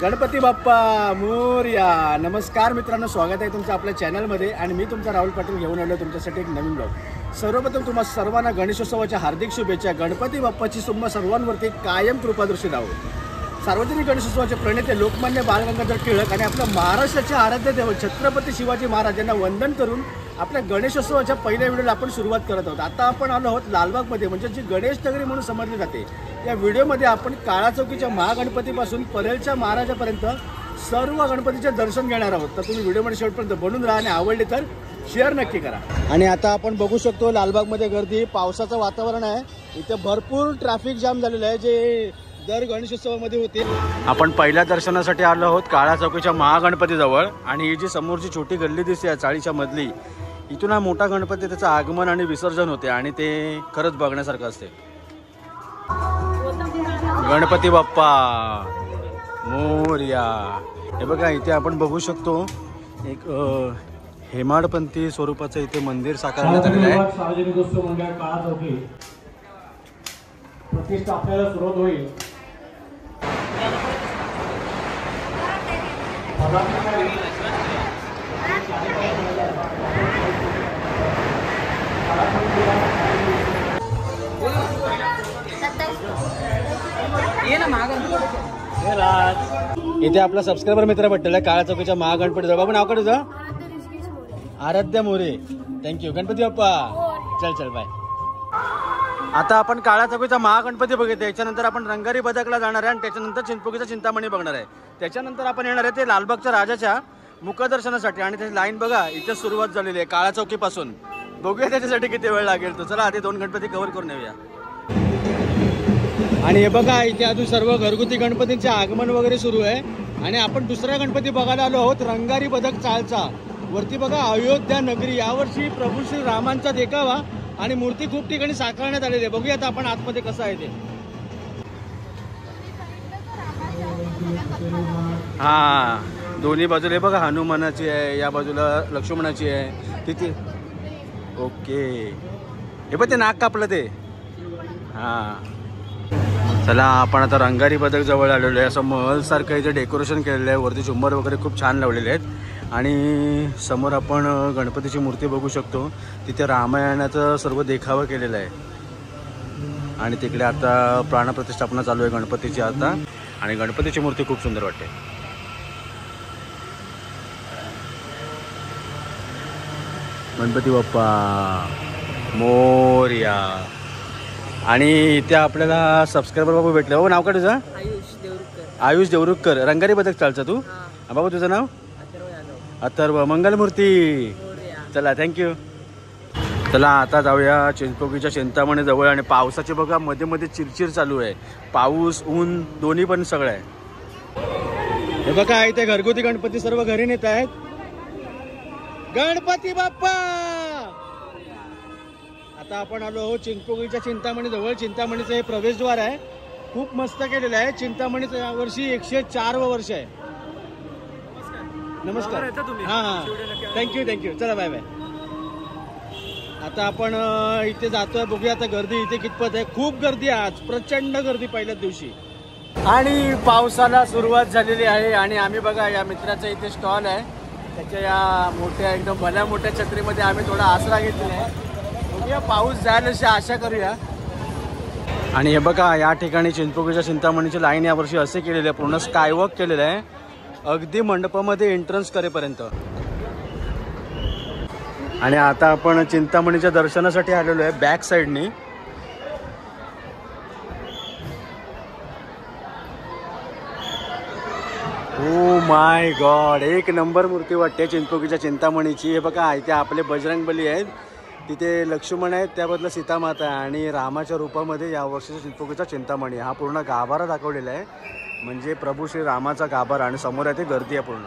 गणपती बाप्पा मोरया. नमस्कार मित्रांनो, स्वागत आहे तुमचं आपल्या चॅनलमध्ये. आणि मी तुमचा राहुल पाटील घेऊन आलो तुमच्यासाठी एक नवीन ब्लॉग. सर्वप्रथम तुम्हा सर्वांना गणेशोत्सवाच्या हार्दिक शुभेच्छा. गणपती बाप्पाची तुम्हा सर्वांवरती कायम कृपादृष्टी राहो. सार्वजनिक गणेशोत्सवाचे प्रणेते लोकमान्य बाळ गंगाधर टिळक आणि आपल्या महाराष्ट्राचे आराध्य देव छत्रपती शिवाजी महाराज यांना वंदन करून आपल्या गणेशोत्सवाच्या पहिल्या व्हिडिओला आपण सुरुवात करत आहोत. आता आपण आलो आहोत लालबागमध्ये, म्हणजे जी गणेश नगरी म्हणून समजली जाते. या व्हिडिओमध्ये आपण काळा चौकीच्या महागणपतीपासून परेलच्या महाराजापर्यंत सर्व गणपतीचे दर्शन घेणार आहोत. तर तुम्ही व्हिडिओमध्ये शेवटपर्यंत बनून राहा आणि आवडले तर शेअर नक्की करा. आणि आता आपण बघू शकतो लालबागमध्ये गर्दी, पावसाचं वातावरण आहे. इथे भरपूर ट्रॅफिक जाम झालेलं आहे जे दर गणेशोत्सवामध्ये होते. आपण पहिल्या दर्शनासाठी आलो आहोत काळा चौकीच्या महागणपतीजवळ. आणि ही जी समोरची छोटी गल्ली दिसते चाळीच्या मधली, इथून हा मोठा गणपती त्याचं आगमन आणि विसर्जन होते आणि ते खरंच बघण्यासारखं असते. गणपती बाप्पा मोरया. हे बघा इथे आपण बघू शकतो एक हेमाडपंथी स्वरूपाचं इथे मंदिर साकारण्यात आलेलं आहे. सार्वजनिक उत्सव मंडळ काळा चौकी प्रतिष्ठा आपल्याला सुरुवात होईल. इथे आपला सबस्क्रायबर मित्र भेटलेला काळा चौकीच्या महागणपती जवळ. बाबू नाव काय तुझं? आराध्य मोरे. थँक्यू. गणपती बाप्पा. चल चल बाय. आता आपण काळा चौकीचा महागणपती बघितला. त्याच्यानंतर आपण रंगारी बदकला जाणार आहे आणि त्याच्यानंतर चिंचपोकीचा चिंतामणी बघणार आहे. त्याच्यानंतर आपण येणार आहे ते लालबागच्या राजाच्या मुखदर्शनासाठी. आणि त्याची लाईन बघा इथे सुरुवात झालेली आहे काळा चौकीपासून. बघूया त्याच्यासाठी किती वेळ लागेल. तो चला आधी 2 गणपती कव्हर करून येऊया. आणि हे बघा इथे अजून सर्व घरगुती गणपतींचे आगमन वगैरे सुरू आहे. आणि आपण दुसरा गणपती बघायला आलो आहोत रंगारी बदक चालचा. वरती बघा अयोध्या नगरी. यावर्षी प्रभू श्री रामांचा देखावा आणि मूर्ती खूप ठिकाणी साकारण्यात आलेली आहे. बघूया आता आपण आतमध्ये कसं आहे ते. हा दोन्ही बाजूला बघा हनुमानाची आहे, या बाजूला लक्ष्मणाची आहे तिथे. ओके हे पण ते नाक कापलं ते. हा चला आपण आता रंगारी बदक जवळ आलेलो आहे. असं महल सारखं इथे डेकोरेशन केलेलं आहे. वरती झुंबर वगैरे खूप छान लावलेले आहेत. आणि समोर आपण गणपतीची मूर्ती बघू शकतो. तिथे रामायणाचं सर्व देखावा केलेला आहे. आणि तिकडे आता प्राणप्रतिष्ठापना चालू आहे गणपतीची आता. आणि गणपतीची मूर्ती खूप सुंदर वाटते. गणपती बाप्पा मोरया. आणि इथे आपल्याला सबस्क्रायबर बाबू भेटले. हो नाव काय तुझं? आयुष देवरुखकर. रंगारी बदक चालचा तू? बाबा तुझं नाव? अथर्व. मंगलमूर्ती. चला थँक्यू. चला आता जाऊया चिंचपोकीच्या चिंतामणी जवळ. आणि पावसाची बघा मध्ये मध्ये चिरचिर चालू आहे. पाऊस ऊन दोन्ही पण सगळं आहे. हे बघा इथे घरगुती गणपती सर्व घरी नेत आहेत. गणपती बाप्पा. आता आपण आलो चिंचपोकीच्या चिंतामणी जवळ. चिंतामणीचं हे प्रवेशद्वार आहे. खूप मस्त केलेलं आहे. चिंतामणीचं यावर्षी 104वे वर्ष आहे. नमस्कार. हां हां थँक्यू थँक्यू. चला बाय बाय. आता आपण इथे जातोय. बघूया आता गर्दी इथे कितपत आहे. खूप गर्दी आहे आज, प्रचंड गर्दी पहिल्याच दिवशी. आणि पावसाला सुरुवात झालेली आहे. आणि आम्ही बघा या मित्राचा इथे स्टॉल आहे. त्याच्या या मोठ्या एकदम भल्या मोठ्या छत्रीमध्ये आम्ही थोडा आसरा घेतलेला आहे. बघूया पाऊस जाईल अशी आशा करूया. आणि हे बघा या ठिकाणी चिंचपोकीच्या चिंतामणीची लाईन यावर्षी असे केलेली आहे. पूर्ण स्कायवॉक केलेलं आहे अगदी मंडपामध्ये एंट्रन्स करेपर्यंत. आणि आता आपण चिंतामणीच्या दर्शनासाठी आलेलो आहे बॅक साईडनी. ओ माय गॉड एक नंबर मूर्ती वाटते चिंचपोकीच्या चिंतामणीची. हे बघा इथे आपले बजरंगबली आहेत, तिथे लक्ष्मण आहेत, त्याबद्दल सीतामाता आहे. आणि रामाच्या रूपामध्ये यावर्षीचा चिंचपोकीचा चिंतामणी हा पूर्ण गाभारा दाखवलेला आहे. म्हणजे प्रभू श्री रामाचा गाभारा. आणि समोर आहे ते गर्दी आहे पूर्ण.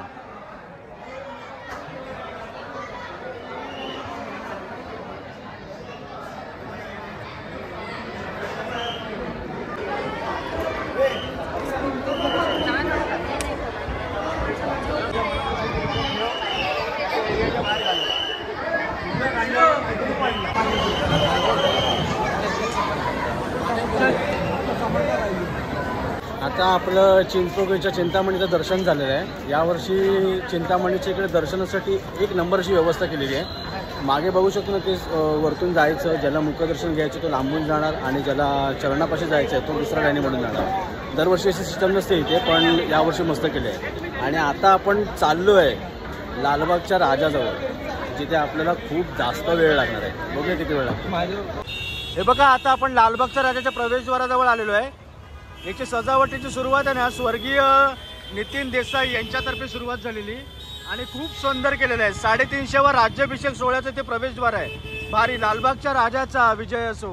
आता आपलं चिंचपोकळीच्या चिंतामणीचं दर्शन झालेलं आहे. यावर्षी चिंतामणीच्या इकडे दर्शनासाठी एक नंबरची व्यवस्था केलेली आहे. मागे बघू शकतो ना ते वरतून जायचं, ज्याला मुखदर्शन घ्यायचं तो लांबून जाणार आणि ज्याला चरणापाशी जायचं आहे तो दुसऱ्या लाईनी म्हणून जाणार. दरवर्षी अशी सिस्टम नसते इथे, पण यावर्षी मस्त केले आहे. आणि आता आपण चाललो आहे लालबागच्या राजाजवळ, जिथे आपल्याला खूप जास्त वेळ लागणार आहे. बघूया किती वेळ लागतो. हे बघा, आता आपण लालबागच्या राजाच्या प्रवेशद्वाराजवळ आलेलो आहे. याची सजावटीची सुरुवात आहे ना स्वर्गीय नितीन देसाई यांच्यातर्फे सुरुवात झालेली आणि खूप सुंदर केलेलं आहे. 350वा राज्याभिषेक सोहळ्याचं ते प्रवेशद्वार आहे. भारी. लालबागच्या राजाचा विजय असो.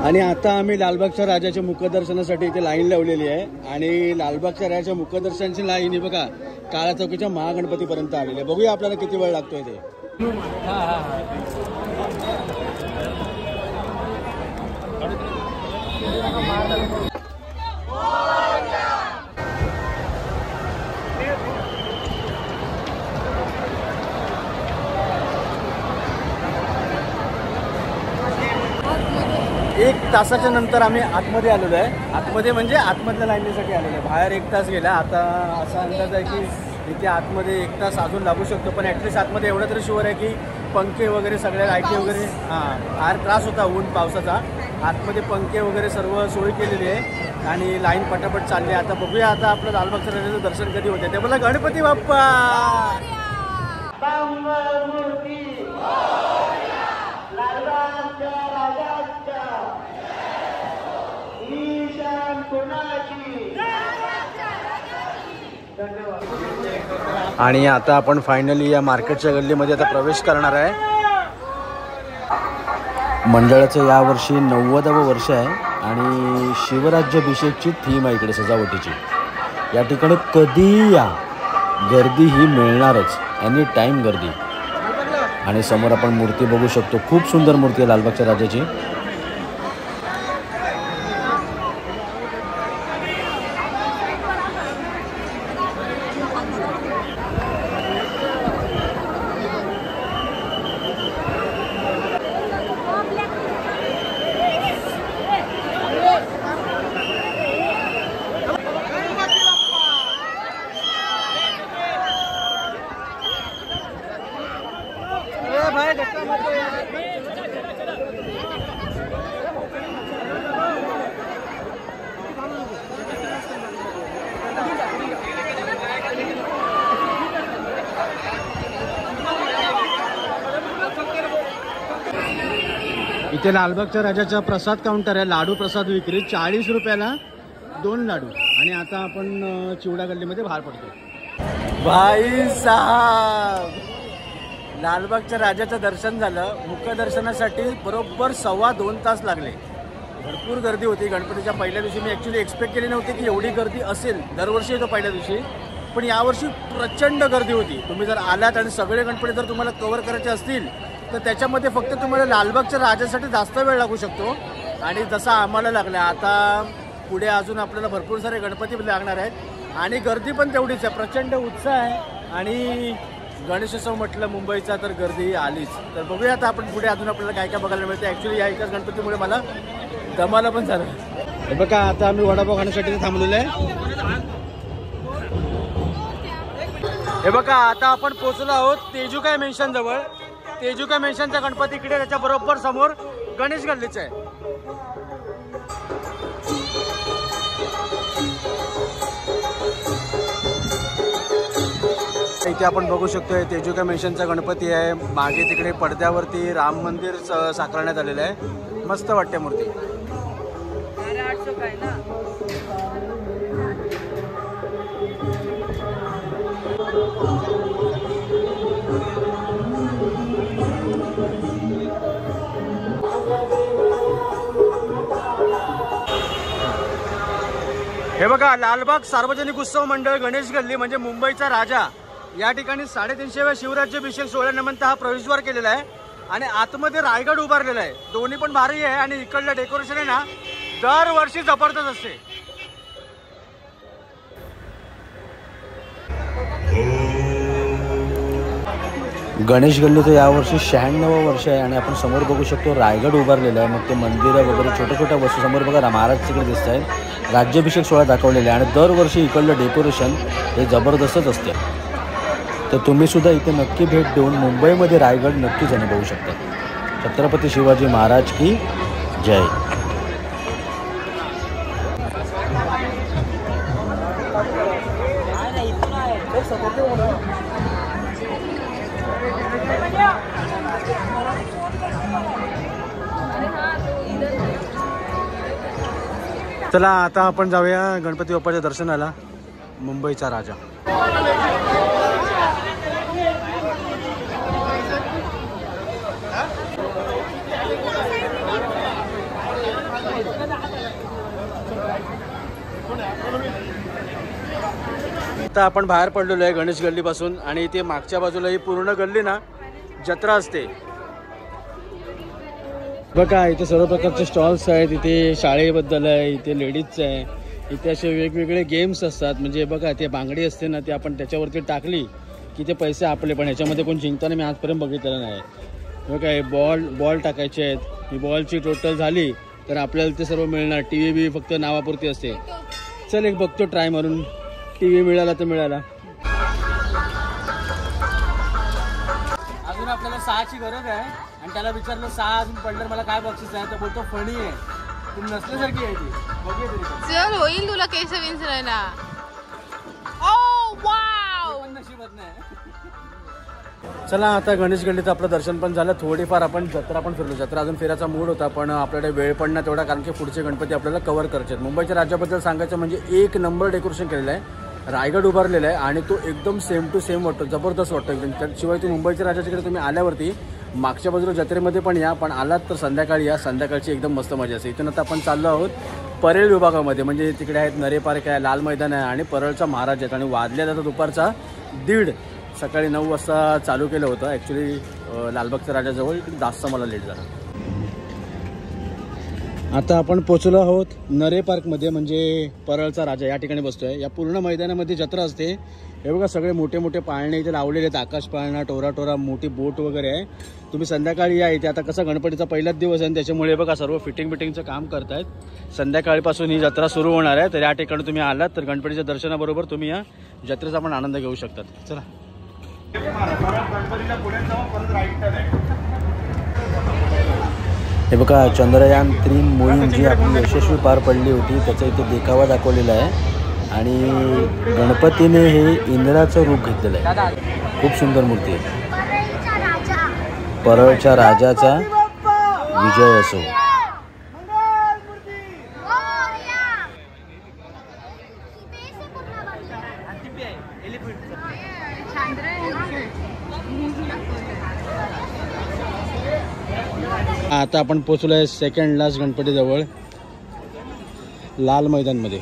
आणि आता आम्ही लालबागच्या राजाच्या मुखदर्शनासाठी इथे लाईन लावलेली आहे. आणि लालबागच्या राजाच्या मुखदर्शनाची लाईन ही बघा काळा चौकीच्या महागणपतीपर्यंत आलेली आहे. बघूया आपल्याला किती वेळ लागतोय ते. एक तासाच्या नंतर आम्ही आतमध्ये आलेलो आहे. आतमध्ये म्हणजे आतमधल्या लाईनीसाठी आलेलो आहे. बाहेर 1 तास गेला. आता असा अंदाज आहे की इथे आतमध्ये 1 तास अजून लागू शकतो. पण ॲटलिस्ट आतमध्ये एवढं तरी शुअर आहे की पंखे वगैरे सगळ्या लाईटी वगैरे फार त्रास होता ऊन पावसाचा. आतमध्ये पंखे वगैरे सर्व सोय केलेली आहे आणि लाईन पटापट चालली. आता बघूया आता आपलं लालबागच्या राजाचं दर्शन कधी होते ते. बोला गणपती बाप्पा. आणि आता आपण फायनली या मार्केटच्या गल्लीमध्ये आता प्रवेश करणार आहे. मंडळाचं यावर्षी 90वं वर्ष आहे आणि शिवराज्याभिषेकची थीम आहे इकडे सजावटीची. या ठिकाणी कधी या गर्दी ही मिळणारच, एनी टाईम गर्दी. आणि समोर आपण मूर्ती बघू शकतो, खूप सुंदर मूर्ती आहे लालबागच्या राजाची. इथे लालबागच्या राजाचा प्रसाद काउंटर आहे. लाडू प्रसाद विक्री 40 रुपयाला 2 लाडू. आणि आता आपण चिवडा गल्लीमध्ये बाहेर पडतो. भाई साहब, लालबागच्या राजाचं दर्शन झालं. मुखदर्शनासाठी बरोबर 2.25 तास लागले. भरपूर गर्दी होती. गणपतीच्या पहिल्या दिवशी मी ॲक्च्युली एक्सपेक्ट केली नव्हती की एवढी गर्दी असेल. दरवर्षी येतो पहिल्या दिवशी, पण यावर्षी प्रचंड गर्दी होती. तुम्ही जर आलात आणि सगळे गणपती जर तुम्हाला कव्हर करायचे असतील तर त्याच्यामध्ये फक्त तुम्हाला लालबागच्या राजासाठी जास्त वेळ लागू शकतो. आणि जसा आम्हाला लागला, आता पुढे अजून आपल्याला भरपूर सारे गणपती लागणार आहेत आणि गर्दी पण तेवढीच आहे. प्रचंड उत्साह आहे. आणि गणेशोत्सव म्हटलं मुंबईचा तर गर्दी आलीच. तर बघूया आता आपण पुढे अजून आपल्याला काय काय बघायला मिळतं. ॲक्च्युली या एकाच गणपतीमुळे मला दमाला पण झालं. हे बघा, आता आम्ही वडापाव खाण्यासाठी थांबलेलो आहे. हे बघा, आता आपण पोहोचलो आहोत तेजुकाय मेन्शन जवळ. तेजुकाय मेन्शनचा गणपती इकडे, त्याच्या बरोबर समोर गणेश गल्लीच आहे. इथे आपण बघू शकतोय तेजुकाय मेन्शनचा गणपती आहे. मागे तिकडे पडद्यावरती राम मंदिर साकारण्यात आलेलं आहे. मस्त वाटते मूर्ती. हे बघा, लालबाग सार्वजनिक उत्सव मंडळ गणेश गल्ली म्हणजे मुंबईचा राजा. या ठिकाणी 350व्या शिवराज्याभिषेक सोहळ्यानिमित्त हा प्रवेशद्वार केलेला आहे. आणि आतमध्ये रायगड उभारलेला आहे. दोन्ही पण भारी आहे. आणि इकडलं डेकोरेशन आहे ना, दरवर्षी जबरदस्त असते. गणेश गल्लीचं यावर्षी 96वं वर्ष आहे आणि आपण समोर बघू शकतो रायगड उभारलेला आहे. मग ते मंदिरं वगैरे छोट्या छोट्या वस्तू समोर बघा महाराज तिकडे दिसत आहेत. राज्याभिषेक सोहळा दाखवलेला आहे आणि दरवर्षी इकडलं डेकोरेशन हे जबरदस्तच असते. तर तुम्हीसुद्धा इथे नक्की भेट देऊन मुंबईमध्ये रायगड नक्कीच अनुभवू शकता. छत्रपती शिवाजी महाराज की जय. चला आता आपण जाऊया गणपती बाप्पाच्या दर्शनाला. मुंबईचा राजा. आता आपण बाहेर पडलेलो आहे गणेश गल्लीपासून आणि इथे मागच्या बाजूला ही पूर्ण गल्ली ना जत्रा असते बघा. इथे सर्व प्रकारचे स्टॉल्स आहेत. इथे शाळेबद्दल आहे, इथे लेडीजचं आहे, इथे असे वेगवेगळे गेम्स असतात. म्हणजे बघा ते बांगडी असते ना, ते आपण त्याच्यावरती टाकली की ते पैसे आपले. पण ह्याच्यामध्ये कोण जिंकताना मी आजपर्यंत बघितलेलं नाही. बघा हे बॉल टाकायचे आहेत. ही बॉलची टोटल झाली तर आपल्याला ते सर्व मिळणार. टी व्ही फक्त नावापुरती असते. चल एक बघतो ट्राय मारून. टी व्ही मिळाला तर मिळाला. अजून आपल्याला 6ची गरज आहे आणि त्याला विचारलं 6 अजून पडलं मला काय बक्षीस आहे तर बोलतो फणी आहे. तुम्ही नसल्यासारखी आहे ती. बघूया तरी चल होईल तुला केस विंचरायला. ओ वाव पण नशीबत नाही. चला आता गणेश गल्लीचं आपलं दर्शन पण झालं. थोडीफार आपण जत्रा पण फिरलो. जत्रा अजून फिरायचा मूड होता पण आपल्याकडे वेळ पण नाही तेवढा, कारण की पुढचे गणपती आपल्याला कव्हर करायचे आहेत. मुंबईच्या राज्याबद्दल सांगायचं म्हणजे 1 नंबर डेकोरेशन केलेलं आहे. रायगड उभारलेला आहे आणि तो एकदम सेम टू सेम वाटतो. जबरदस्त वाटतो एकदम. त्याशिवाय तुम्ही मुंबईच्या राज्याच्याकडे तुम्ही आल्यावरती मागच्या बाजूला जत्रेमध्ये पण या, पण आलात तर संध्याकाळी या. संध्याकाळची एकदम मस्त मजा असते. इथून आता आपण चाललो आहोत परेल विभागामध्ये. म्हणजे तिकडे आहेत नरे पार्क आहे, लाल मैदान आहे आणि परळचा महाराज आहेत. आणि वाजल्या जाता दुपारचा 1:30. सकाळी 9 वाजता चालू केलं होतं. ॲक्च्युली लालबागच्या राजाजवळ जास्त मला लेट झाला. आता आपण पोचलो आहोत नरे पार्कमध्ये. म्हणजे परळचा राजा या ठिकाणी बसतोय. या पूर्ण मैदानामध्ये जत्रा असते. हे बघा सगळे मोठे मोठे पाळणे इथे लावलेले आहेत. आकाश पाळणा, टोरा मोठी बोट वगैरे आहे. तुम्ही संध्याकाळी या इथे. आता कसं गणपतीचा पहिलाच दिवस आहे त्याच्यामुळे बघा सर्व फिटिंगचं काम करतायत. संध्याकाळीपासून ही जत्रा सुरू होणार आहे. तर या ठिकाणी तुम्ही आलात तर गणपतीच्या दर्शनाबरोबर तुम्ही या जत्रेचा पण आनंद घेऊ शकतात. चला हे बघा चंद्रयान 3 मोहीम जी आपली यशस्वी पार पडली होती त्याचा इथे देखावा दाखवलेला आहे. आणि गणपतीने हे इंद्राचं रूप घेतलेलं आहे. खूप सुंदर मूर्ती आहे. परळच्या राजाचा विजय असो. आता आपण पोचलो आहे सेकंड लास्ट गणपती जवळ लाल मैदानमध्ये.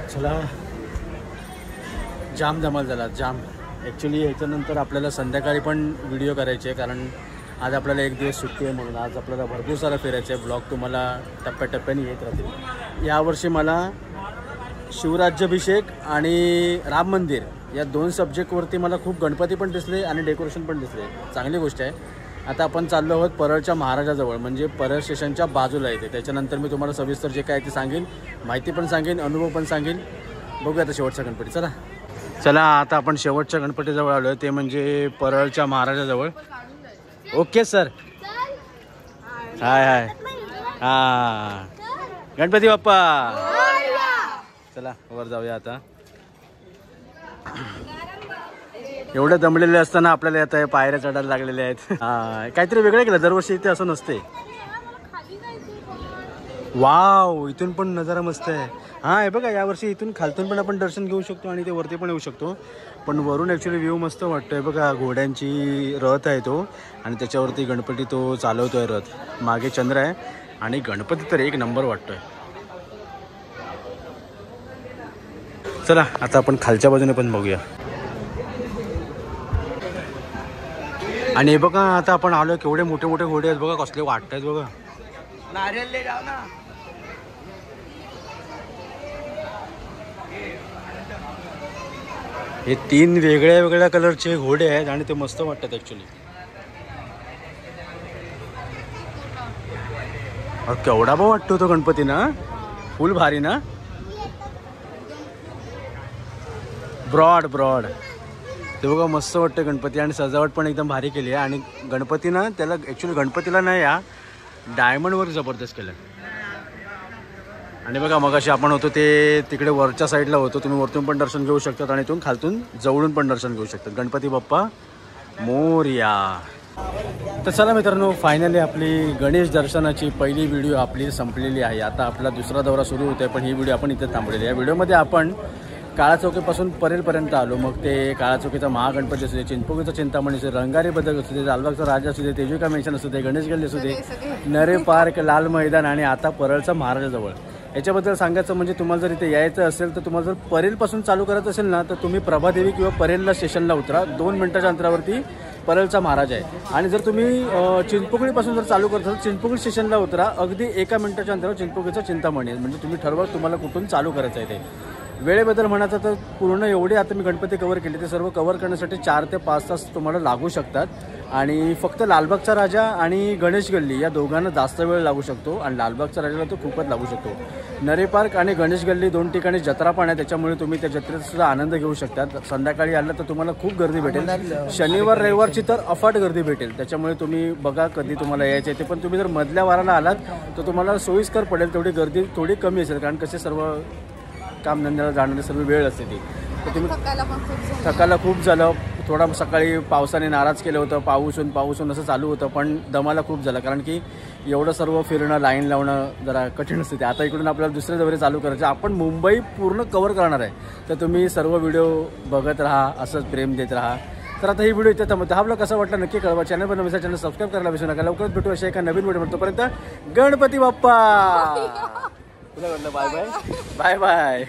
चला जाम धमाल झाला जाम. ॲक्च्युली ह्याच्यानंतर आपल्याला संध्याकाळी पण व्हिडिओ करायचे आहे कारण आज आपल्याला एक दिवस सुट्टी आहे. म्हणून आज आपल्याला भरपूर सारं फिरायचं आहे. ब्लॉग तुम्हाला टप्प्याटप्प्याने येत राहतील. यावर्षी मला शिवराज्याभिषेक आणि राम मंदिर या 2 सब्जेक्टवरती मला खूप गणपती पण दिसले आणि डेकोरेशन पण दिसले. चांगली गोष्ट आहे. आता आपण चाललो आहोत परळच्या महाराजाजवळ. म्हणजे परळ स्टेशनच्या बाजूला येते. त्याच्यानंतर मी तुम्हाला सविस्तर जे काय ते सांगेन, माहिती पण सांगेन, अनुभव पण सांगेन. बघूया आता शेवटचा गणपती. चला आता आपण शेवटच्या गणपतीजवळ आलो आहे. ते म्हणजे परळच्या महाराजाजवळ. Okay sir. हाय हां गणपती बाप्पा. चला वर जाऊया आता. एवढे दमलेले असताना आपल्याला आता पायऱ्या चढायला लागलेल्या आहेत. काहीतरी वेगळं केलं. दरवर्षी इथे असं नसते. वाव इथून पण नजारा मस्त आहे. हां हे बघा यावर्षी इथून खालतून पण आपण दर्शन घेऊ शकतो आणि ते वरती पण येऊ शकतो. पण वरून ॲक्च्युली व्ह्यू मस्त वाटतो आहे बघा. घोड्यांची रथ आहे तो आणि त्याच्यावरती गणपती तो चालवतो आहे रथ. मागे चंद्र आहे आणि गणपती तर एक नंबर वाटतो आहे. चला आता आपण खालच्या बाजूने पण बघूया. आणि हे बघा आता आपण आलो केवढे मोठे मोठे घोडे आहेत बघा. कसले वाटत आहेत बघा. नारियल जाओ ना. हे 3 वेगळ्या वेगळ्या कलरचे घोडे आहेत आणि ते मस्त वाटतात ॲक्च्युली. केवढा भाऊ वाटतो तो गणपती ना. फुल भारी ना. ब्रॉड ते बघा मस्त वाटतं गणपती आणि सजावट पण एकदम भारी केली आहे. आणि गणपती ना त्याला ॲक्च्युली गणपतीला ना या डायमंडवर जबरदस्त केलं. आणि बघा मगाशी आपण होतो ते तिकडे वरच्या साईडला होतो. तुम्ही वरतून पण दर्शन घेऊ शकतात आणि इथून खालतून जवळून पण दर्शन घेऊ शकतात. गणपती बाप्पा मोरया. तर चला मित्रांनो फायनली आपली गणेश दर्शनाची पहिली व्हिडिओ आपली संपलेली आहे. आता आपला दुसरा दौरा सुरू होतो आहे पण ही व्हिडिओ आपण इथे थांबलेली आहे. या व्हिडिओमध्ये आपण काळा चौकीपासून परेलपर्यंत आलो. मग ते काळा चौकीचा महागणपती असू दे, चिंचपोकळीचा चिंतामणी असू दे, रंगारी बदक असू दे, लालबागचा राजा असू दे, तेजुका मेन्शन असू दे, गणेश गल्ली असू दे, नरे पार्क, लाल मैदान आणि आता परळचा महाराजाजवळ. याच्याबद्दल सांगायचं म्हणजे तुम्हाला जर इथे यायचं असेल तर तुम्हाला जर परेलपासून चालू करायचं असेल ना तर तुम्ही प्रभादेवी किंवा परेलला स्टेशनला उतरा. 2 मिनिटाच्या अंतरावरती परळचा महाराज आहे. आणि जर तुम्ही चिंचपोकळीपासून जर चालू करत असाल चिंचपोकळी स्टेशनला उतरा. अगदी 1 मिनिटाच्या अंतरावर चिंचपोकळीचा चिंतामणी आहे. म्हणजे तुम्ही ठरवा तुम्हाला कुठून चालू करायचं आहे ते. वेळेबद्दल म्हणायचं तर पूर्ण एवढे आता मी गणपती कव्हर केले ते सर्व कव्हर करण्यासाठी 4 ते 5 तास तुम्हाला लागू शकतात. आणि फक्त लालबागचा राजा आणि गणेश गल्ली या दोघांना जास्त वेळ लागू शकतो आणि लालबागच्या राजाला तो खूपच लागू शकतो. नरे पार्क आणि गणेश गल्ली 2 ठिकाणी जत्रा पण आहे त्याच्यामुळे तुम्ही त्या जत्रेचा सुद्धा आनंद घेऊ शकतात. संध्याकाळी आलं तर तुम्हाला खूप गर्दी भेटेल. शनिवार रविवारची तर अफाट गर्दी भेटेल. त्याच्यामुळे तुम्ही बघा कधी तुम्हाला यायचं आहे ते. पण तुम्ही जर मधल्या वाराला आलात तर तुम्हाला सोयीस्कर पडेल. तेवढी गर्दी थोडी कमी असेल कारण कसे सर्व कामधंद्याला जाणारी सर्व वेळ असते ती. तर तुम्ही थकायला खूप झालं. थोडा सकाळी पावसाने नाराज केलं होतं. पाऊसून असं चालू होतं पण दमाला खूप झालं कारण की एवढं सर्व फिरणं लाईन लावणं जरा कठीण असते ते. आता इकडून आपल्याला दुसरे दौरे चालू करायचे. आपण मुंबई पूर्ण कव्हर करणार आहे तर तुम्ही सर्व व्हिडिओ बघत राहा. असंच प्रेम देत राहा. तर आता ही व्हिडिओ इथे थांबवतो. हा ब्लॉग कसा वाटला नक्की कळवा. चॅनल पण नवीन चॅनल सबस्क्राईब करायला विसरू नका. लवकरच भेटू अशा एका नवीन व्हिडिओ. तोपर्यंत गणपती बाप्पा. तुला म्हटलं बाय बाय.